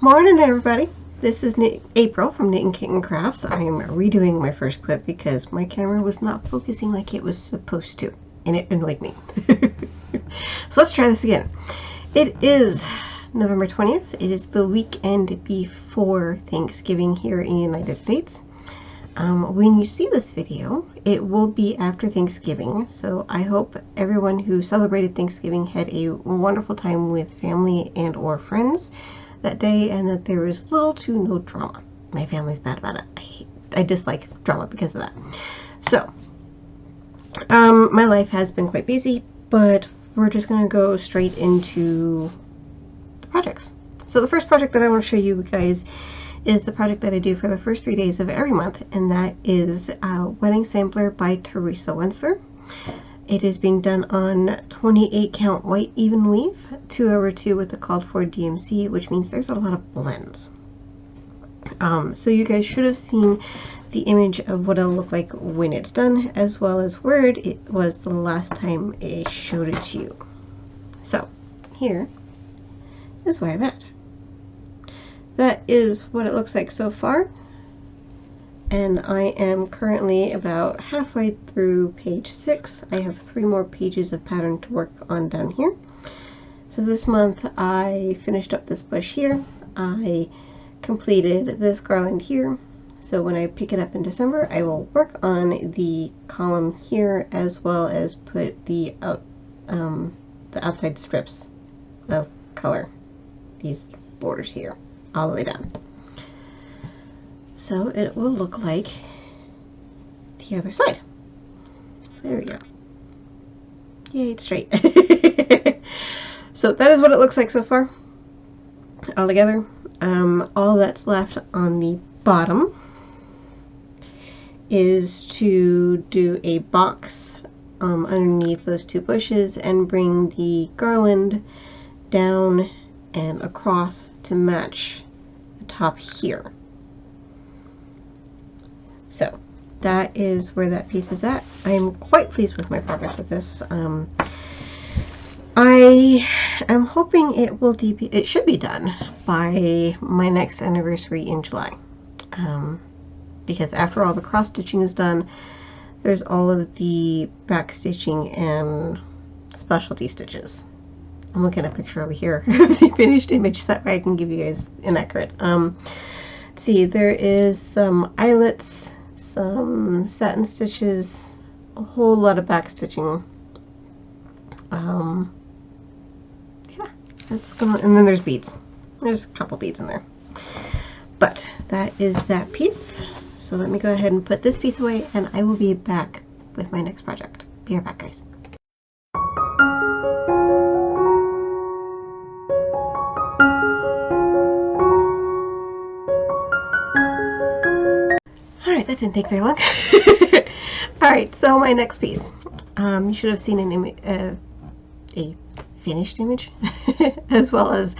Morning everybody, this is April from Knit and Kitten Crafts. I am redoing my first clip because my camera was not focusing like it was supposed to, and it annoyed me. So let's try this again. It is November 20th. It is the weekend before Thanksgiving here in the United States. When you see this video, it will be after Thanksgiving, so I hope everyone who celebrated Thanksgiving had a wonderful time with family and or friends that day, and that there was little to no drama. My family's bad about it. I dislike drama because of that. So, my life has been quite busy, but we're just going to go straight into the projects. So the first project that I want to show you guys is the project that I do for the first 3 days of every month, and that is Wedding Sampler by Teresa Wensler. It is being done on 28 count white even weave, 2/2 with the called for DMC, which means there's a lot of blends. So you guys should have seen the image of what it'll look like when it's done, as well as where it was the last time I showed it to you. So here is where I'm at. That is what it looks like so far, and I am currently about halfway through page 6. I have 3 more pages of pattern to work on down here. So this month I finished up this bush here, I completed this garland here, so when I pick it up in December I will work on the column here, as well as put the outside strips of color, these borders here, all the way down. So it will look like the other side. There we go. Yay, it's straight. So that is what it looks like so far, all together. All that's left on the bottom is to do a box underneath those 2 bushes and bring the garland down and across to match the top here. So that is where that piece is at. I'm quite pleased with my progress with this. I am hoping it should be done by my next anniversary in July. Because after all the cross stitching is done, there's all of the back stitching and specialty stitches. I'm looking at a picture over here of the finished image so that way I can give you guys an accurate. Let's see, there is some eyelets, some satin stitches, a whole lot of back stitching. Yeah, that's gonna, and then there's beads. There's a couple beads in there. But that is that piece. So let me go ahead and put this piece away, and I will be back with my next project. Be right back, guys. Alright, that didn't take very long. Alright, so my next piece. You should have seen an a finished image, as well as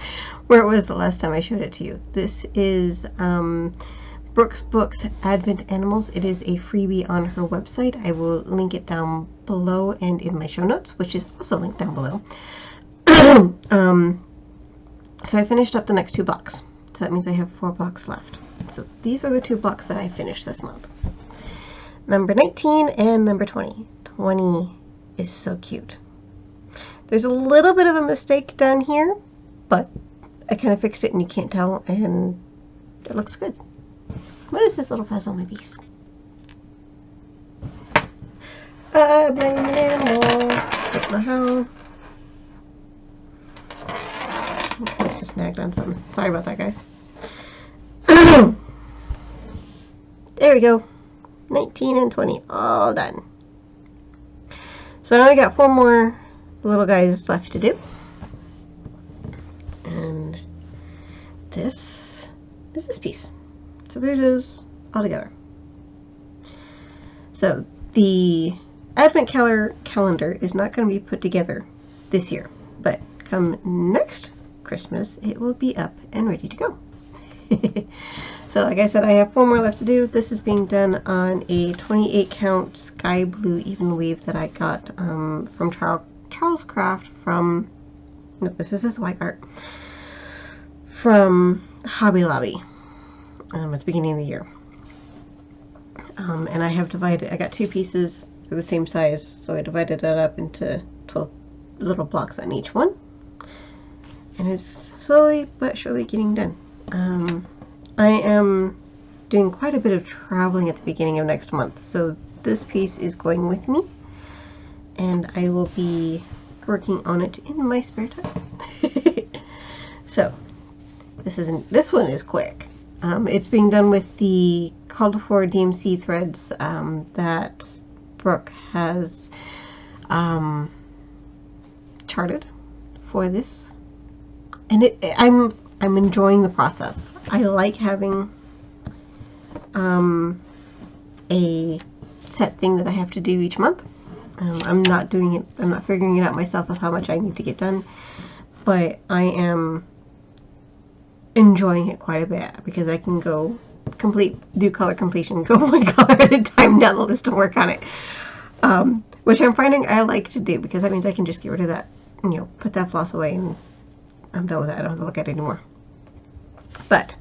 where it was the last time I showed it to you. This is Brooks Books Advent Animals. It is a freebie on her website. I will link it down below and in my show notes, which is also linked down below. So I finished up the next 2 blocks. So that means I have 4 blocks left. So these are the 2 blocks that I finished this month. Number 19 and number 20. 20 is so cute. There's a little bit of a mistake down here, but I kind of fixed it and you can't tell, and it looks good. What is this little fuzz on my piece? I blame an animal. Don't know how. It's just snagged on something. Sorry about that, guys. There we go. 19 and 20 all done. So now I got 4 more little guys left to do. And this is this piece. So there it is all together. So the Advent calendar is not going to be put together this year, but come next Christmas it will be up and ready to go. So like I said, I have 4 more left to do. This is being done on a 28 count sky blue even weave that I got from Charles Craft from, no, this is his white art, from Hobby Lobby at the beginning of the year. And I have divided, I got 2 pieces for the same size, so I divided it up into 12 little blocks on each one. And it's slowly but surely getting done. I am doing quite a bit of traveling at the beginning of next month, so this piece is going with me, and I will be working on it in my spare time. So this one is quick. It's being done with the called for DMC threads that Brooke has charted for this, and I'm enjoying the process. I like having a set thing that I have to do each month. I'm not doing it, I'm not figuring it out myself of how much I need to get done, but I am enjoying it quite a bit because I can go do color completion, go one color at a time down the list and work on it, which I'm finding I like to do because that means I can just get rid of that, you know, put that floss away and I'm done with that. I don't have to look at it anymore. But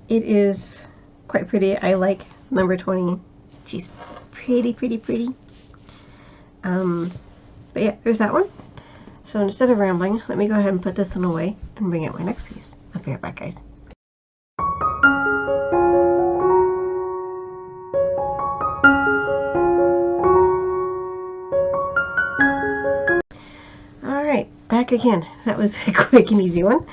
it is quite pretty. I like number 20. She's pretty. But yeah, there's that one. So instead of rambling, let me go ahead and put this one away and bring out my next piece. I'll be right back, guys. Alright, back again. That was a quick and easy one.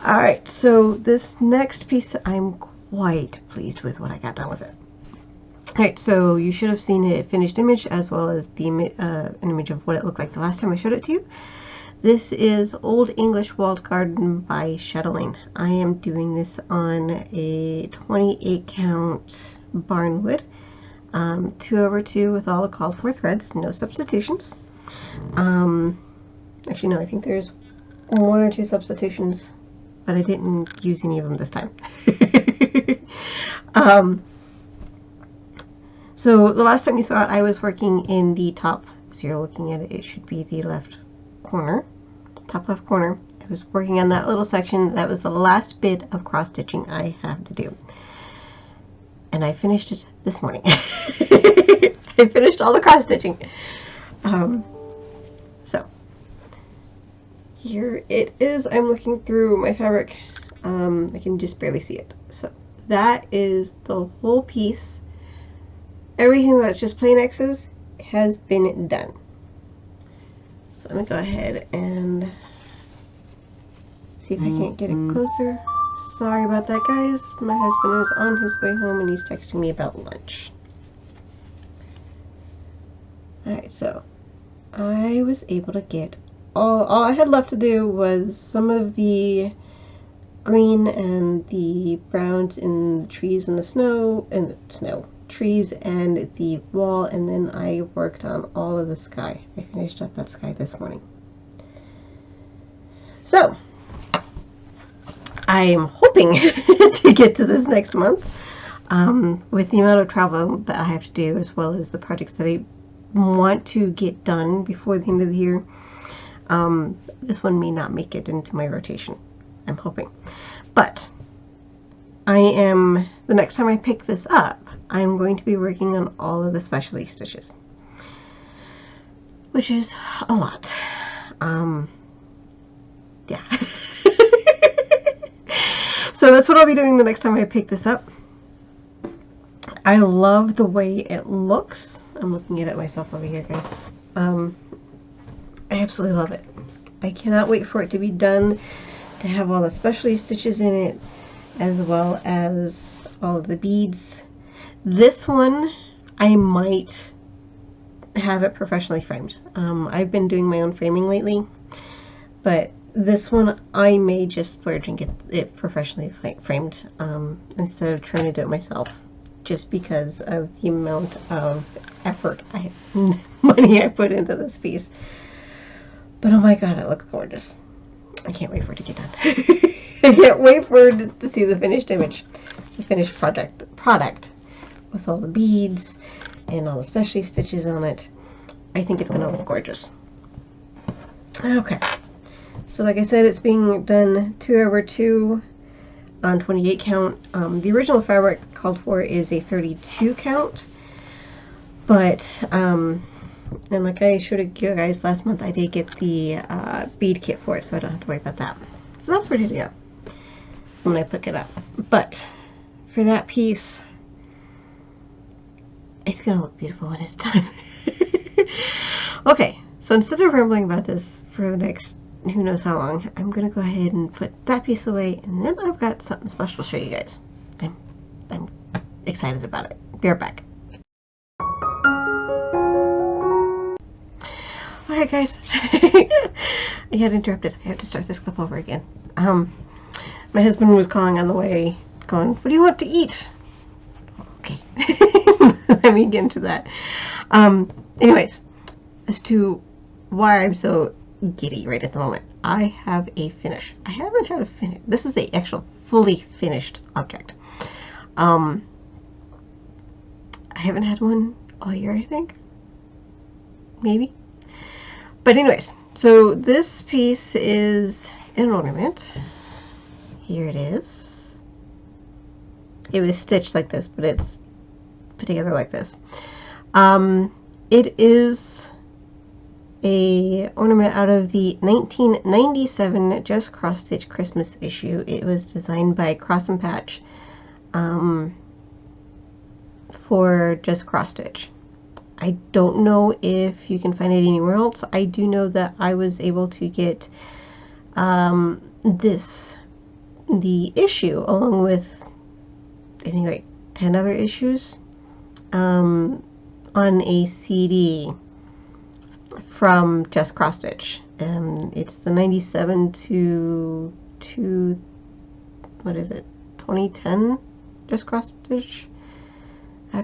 Alright, so this next piece, I'm quite pleased with what I got done with it. Alright, so you should have seen a finished image as well as the an image of what it looked like the last time I showed it to you. This is Old English Walled Garden by Chatelaine. I am doing this on a 28 count barnwood, 2/2 with all the called for threads, no substitutions. Actually no, I think there's 1 or 2 substitutions, but I didn't use any of them this time. So the last time you saw it, I was working in the top, so you're looking at it, it should be the left corner, top left corner. I was working on that little section. That was the last bit of cross stitching I have to do. And I finished it this morning. I finished all the cross stitching. So here it is. I'm looking through my fabric. I can just barely see it. So that is the whole piece. Everything that's just plain X's has been done. So I'm going to go ahead and see if I can't get it closer. Sorry about that, guys. My husband is on his way home and he's texting me about lunch. Alright, so I was able to get all I had left to do was some of the green and the browns in the trees and the snow, trees and the wall, and then I worked on all of the sky. I finished up that sky this morning. So I am hoping to get to this next month with the amount of travel that I have to do, as well as the projects that I want to get done before the end of the year. This one may not make it into my rotation. I'm hoping. But the next time I pick this up, I'm going to be working on all of the specialty stitches, which is a lot. Yeah. So that's what I'll be doing the next time I pick this up. I love the way it looks. I'm looking at it myself over here, guys. I absolutely love it. I cannot wait for it to be done, to have all the specialty stitches in it, as well as all of the beads. This one, I might have it professionally framed. I've been doing my own framing lately, but this one I may just splurge and get it professionally framed instead of trying to do it myself, just because of the amount of effort, money I put into this piece. But oh my god, it looks gorgeous. I can't wait for it to get done. I can't wait for it to see the finished image, the finished product with all the beads and all the specialty stitches on it. I think it's going to look gorgeous. Okay, so like I said, it's being done 2/2. on 28 count. The original fabric called for is a 32 count, but and like I showed you guys last month, I did get the bead kit for it, so I don't have to worry about that. So that's ready to go when I pick it up. But for that piece, it's gonna look beautiful when it's done. Okay, so instead of rambling about this for the next who knows how long, I'm gonna go ahead and put that piece away, and then I've got something special to show you guys. I'm excited about it. Be right back. Alright guys, I got interrupted. I have to start this clip over again. My husband was calling on the way, going, "What do you want to eat?" Okay, let me get into that. Anyways, as to why I'm so giddy right at the moment, I have a finish. I haven't had a finish. This is the actual fully finished object. I haven't had one all year, I think. Maybe. But anyways, so this piece is an ornament. Here it is. It was stitched like this, but it's put together like this. It is a ornament out of the 1997 Just Cross Stitch Christmas issue. It was designed by Cross and Patch for Just Cross Stitch. I don't know if you can find it anywhere else. I do know that I was able to get the issue along with I think like 10 other issues on a CD from Just Cross Stitch. It's the 97 to what is it, 2010 Just Cross Stitch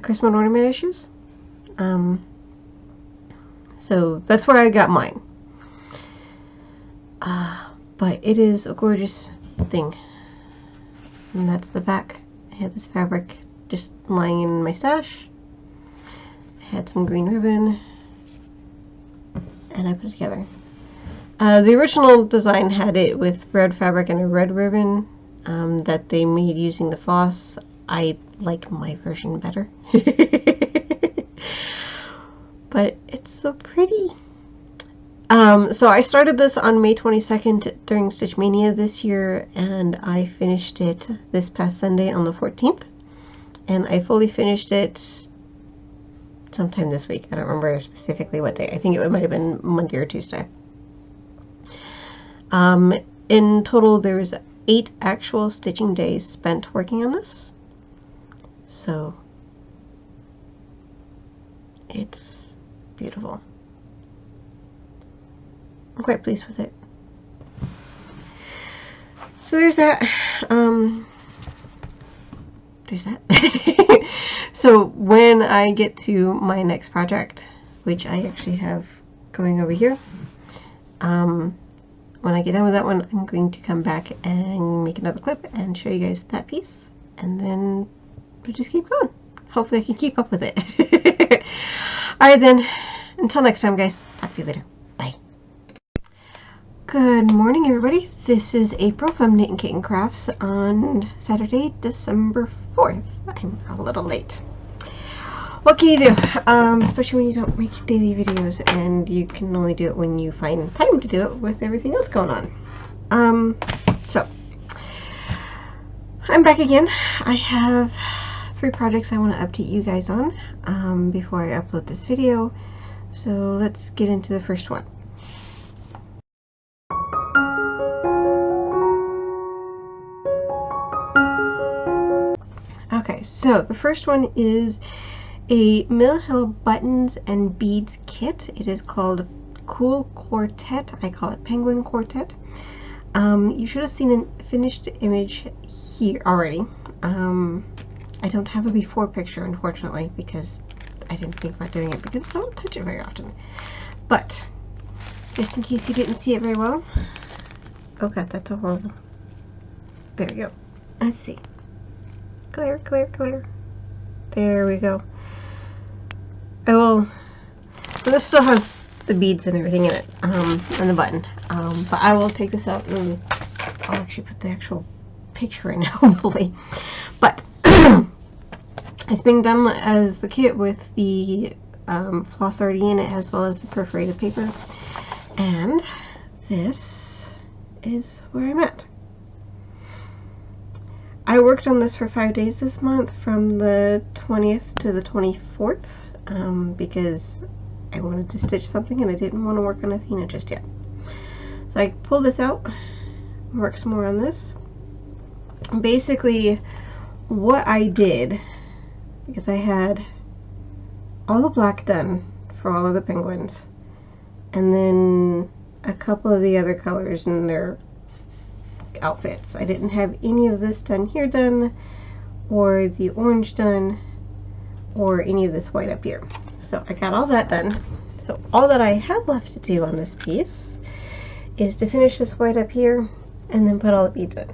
Christmas ornament issues. So that's where I got mine. But it is a gorgeous thing. And that's the back. I had this fabric just lying in my stash. I had some green ribbon, and I put it together. The original design had it with red fabric and a red ribbon that they made using the floss. I like my version better. But it's so pretty. So I started this on May 22nd during Stitch Mania this year, and I finished it this past Sunday on the 14th. And I fully finished it sometime this week. I don't remember specifically what day. I think it might have been Monday or Tuesday. In total, there was 8 actual stitching days spent working on this. So it's beautiful. I'm quite pleased with it. So there's that. There's that. So when I get to my next project, which I actually have going over here, when I get done with that one, I'm going to come back and make another clip and show you guys that piece, and then we'll just keep going. Hopefully I can keep up with it. Alright then, until next time guys, talk to you later. Bye. Good morning everybody, this is April from Knit and Kitten Crafts on Saturday, December 4th. I'm a little late. What can you do? Especially when you don't make daily videos and you can only do it when you find time to do it with everything else going on. So, I'm back again. I have 3 projects I want to update you guys on before I upload this video. So let's get into the first one. Okay, so the first one is a Mill Hill buttons and beads kit. It is called Cool Quartet. I call it Penguin Quartet. You should have seen a finished image here already. I don't have a before picture, unfortunately, because I didn't think about doing it because I don't touch it very often. But just in case you didn't see it very well. Oh god, that's a horrible. There we go. Let's see. Clear, clear, clear. There we go. So this still has the beads and everything in it, and the button. But I will take this out and I'll actually put the actual picture right now, hopefully. But it's being done as the kit with the floss already in it, as well as the perforated paper. And this is where I'm at. I worked on this for 5 days this month, from the 20th to the 24th, because I wanted to stitch something and I didn't want to work on Athena just yet. So I pulled this out, work some more on this. Basically, what I did, because I had all the black done for all of the penguins, and then a couple of the other colors in their outfits. I didn't have any of this done here done, or the orange done, or any of this white up here. So I got all that done. So all that I have left to do on this piece is to finish this white up here and then put all the beads in.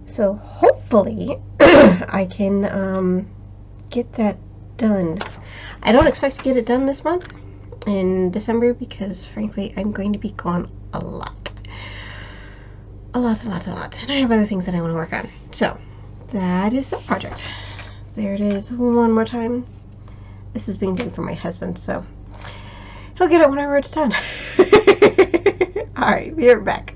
So hopefully I can get that done. I don't expect to get it done this month in December, because frankly I'm going to be gone a lot. A lot. And I have other things that I want to work on. So that is the project. There it is one more time. This is being done for my husband, so he'll get it whenever it's done. Alright, be right back.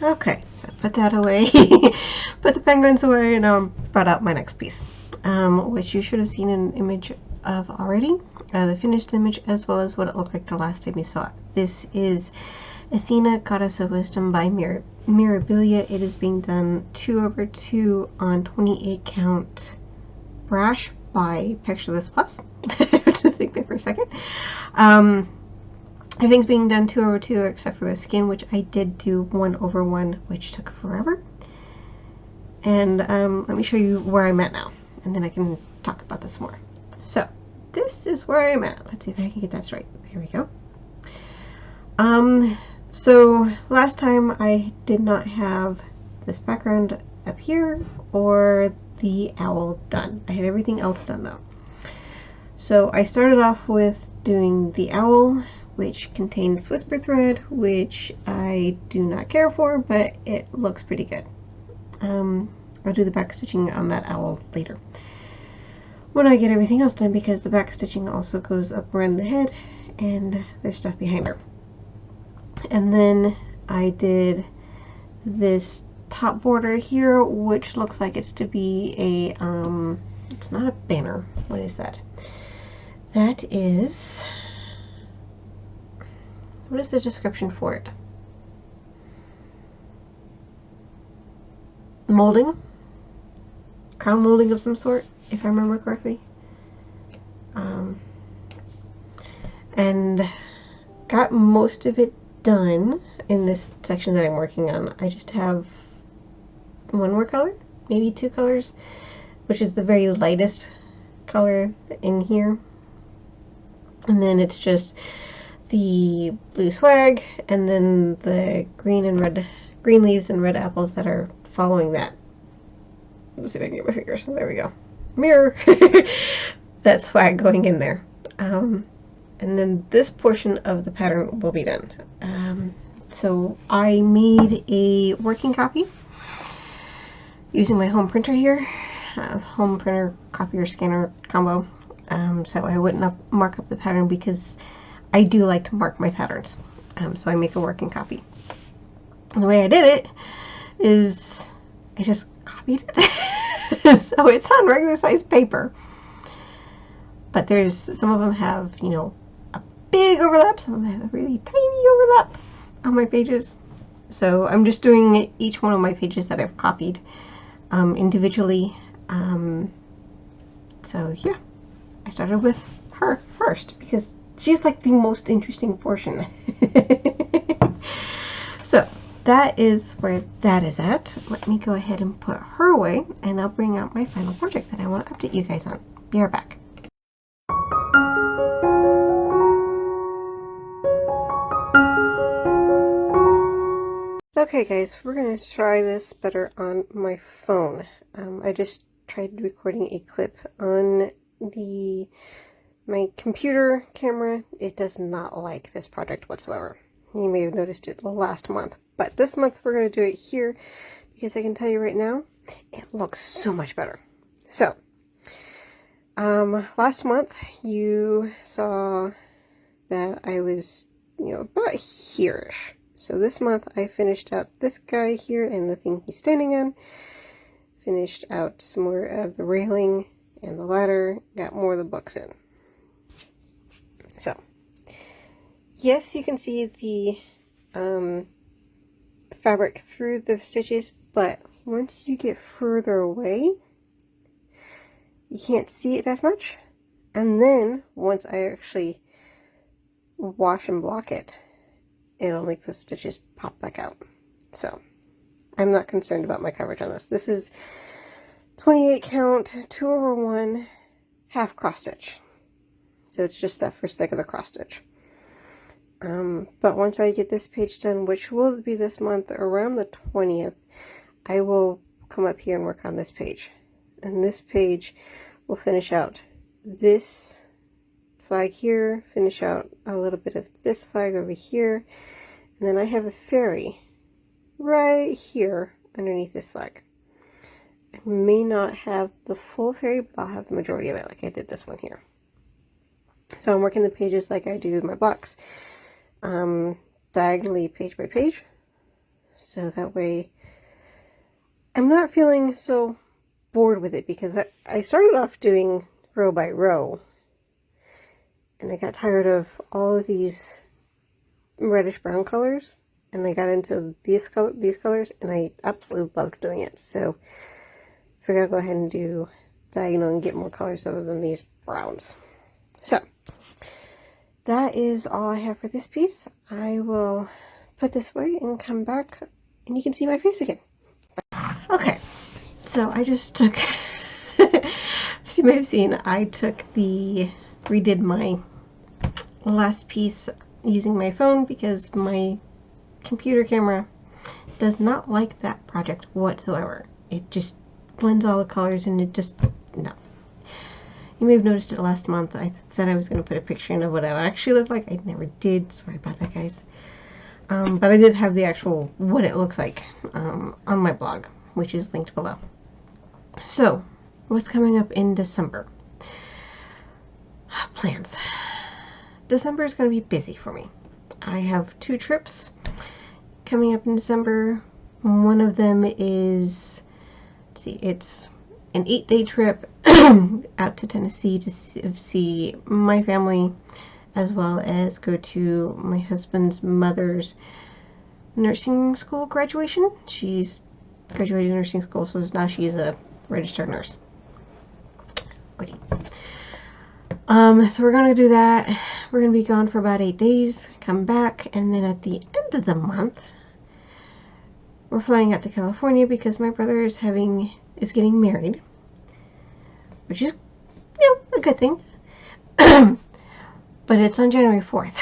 Okay, so I put that away. Put the penguins away, and now I brought out my next piece. Which you should have seen an image of already, the finished image, as well as what it looked like the last time you saw it. This is Athena, Goddess of Wisdom by Mirabilia. It is being done 2/2 on 28 count brash by Pictureless Plus. I have to think there for a second. Everything's being done 2/2 except for the skin, which I did do 1/1, which took forever. And let me show you where I'm at now, and then I can talk about this more. So this is where I'm at. Let's see if I can get that straight. There we go. So last time I did not have this background up here or the owl done. I had everything else done though. So I started off with doing the owl, which contains whisper thread, which I do not care for, but it looks pretty good. I'll do the back stitching on that owl later when I get everything else done, because the back stitching also goes up around the head and there's stuff behind her. And then I did this top border here, which looks like it's to be a it's not a banner. What is that? That is, what is the description for it? Molding? Crown molding of some sort, if I remember correctly. And got most of it done in this section that I'm working on. I just have one more color, maybe two colors, which is the very lightest color in here. And then it's just the blue swag, and then the green and red, green leaves and red apples that are following that. Let's see if I can get my fingers. There we go. Mirror. That swag going in there. And then this portion of the pattern will be done. So I made a working copy using my home printer here, home printer copier scanner combo. So I wouldn't mark up the pattern, because I do like to mark my patterns. So I make a working copy. And the way I did it is I just copied it. So it's on regular size paper. But there's, some of them have, you know, a big overlap, some of them have a really tiny overlap on my pages. So I'm just doing each one of my pages that I've copied individually. So yeah, I started with her first because she's like the most interesting portion. So that is where that is at. Let me go ahead and put her away, and I'll bring out my final project that I want to update you guys on. Be right back. Okay guys, we're going to try this better on my phone. I just tried recording a clip on my computer camera, it does not like this project whatsoever. You may have noticed it last month, but this month we're going to do it here because I can tell you right now, it looks so much better. So, last month you saw that I was, about here-ish. So this month I finished out this guy here and the thing he's standing on. Finished out some more of the railing and the ladder. Got more of the books in. So, yes, you can see the fabric through the stitches, but once you get further away, you can't see it as much. And then, once I actually wash and block it, it'll make the stitches pop back out. So, I'm not concerned about my coverage on this. This is 28 count, 2/1, half cross stitch. So it's just that first leg of the cross stitch. But once I get this page done, which will be this month around the 20th, I will come up here and work on this page. And this page will finish out this flag here, finish out a little bit of this flag over here, and then I have a fairy right here underneath this flag. I may not have the full fairy, but I'll have the majority of it, like I did this one here. So I'm working the pages like I do with my blocks, diagonally page by page, so that way I'm not feeling so bored with it, because I started off doing row by row, and I got tired of all of these reddish brown colors, and I got into these colors, and I absolutely loved doing it. So I figured I'll go ahead and do diagonal and get more colors other than these browns. So that is all I have for this piece. I will put this away and come back, and you can see my face again. Okay, so I just took, as you may have seen, I redid my last piece using my phone because my computer camera does not like that project whatsoever. It just blends all the colors and it just, no. You may have noticed it last month. I said I was going to put a picture in of what it actually looked like. I never did. Sorry about that, guys. But I did have the actual what it looks like on my blog, which is linked below. So, what's coming up in December? Plans. December is going to be busy for me. I have 2 trips coming up in December. One of them is, let's see, it's an 8-day trip out to Tennessee to see my family, as well as go to my husband's mother's nursing school graduation. She's graduated nursing school, so now she's a registered nurse. Goodie. So we're going to do that. We're going to be gone for about 8 days, come back, and then at the end of the month, we're flying out to California because my brother is getting married, which is, a good thing. But it's on January 4th.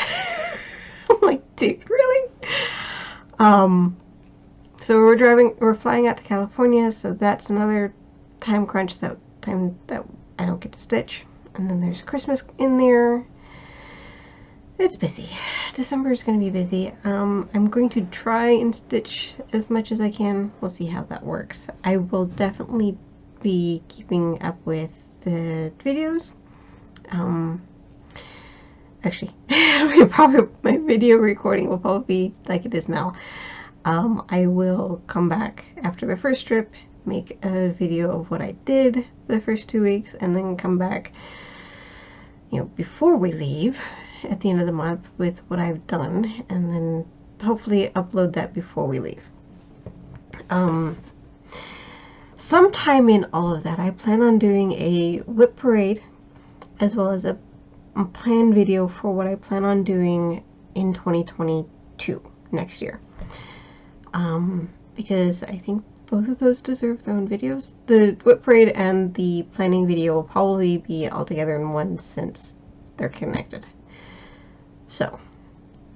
I'm like, dude, really? So we're flying out to California, so that's another time crunch, time that I don't get to stitch. And then there's Christmas in there. It's busy. December is going to be busy. I'm going to try and stitch as much as I can. We'll see how that works. I will definitely be keeping up with the videos. Actually, my video recording will probably be like it is now. I will come back after the first trip, make a video of what I did the first 2 weeks, and then come back, before we leave at the end of the month with what I've done, and then hopefully upload that before we leave. Sometime in all of that, I plan on doing a whip parade, as well as a planned video for what I plan on doing in 2022, next year. Because I think both of those deserve their own videos. The whip parade and the planning video will probably be all together in one since they're connected. So,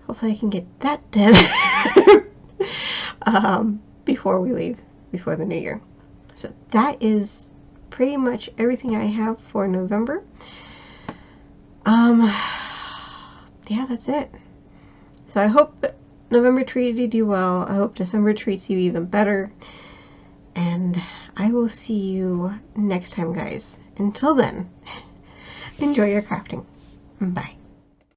hopefully I can get that done before we leave, before the new year. So that is pretty much everything I have for November. Yeah, that's it. So I hope November treated you well. I hope December treats you even better. And I will see you next time, guys. Until then, enjoy your crafting. Bye.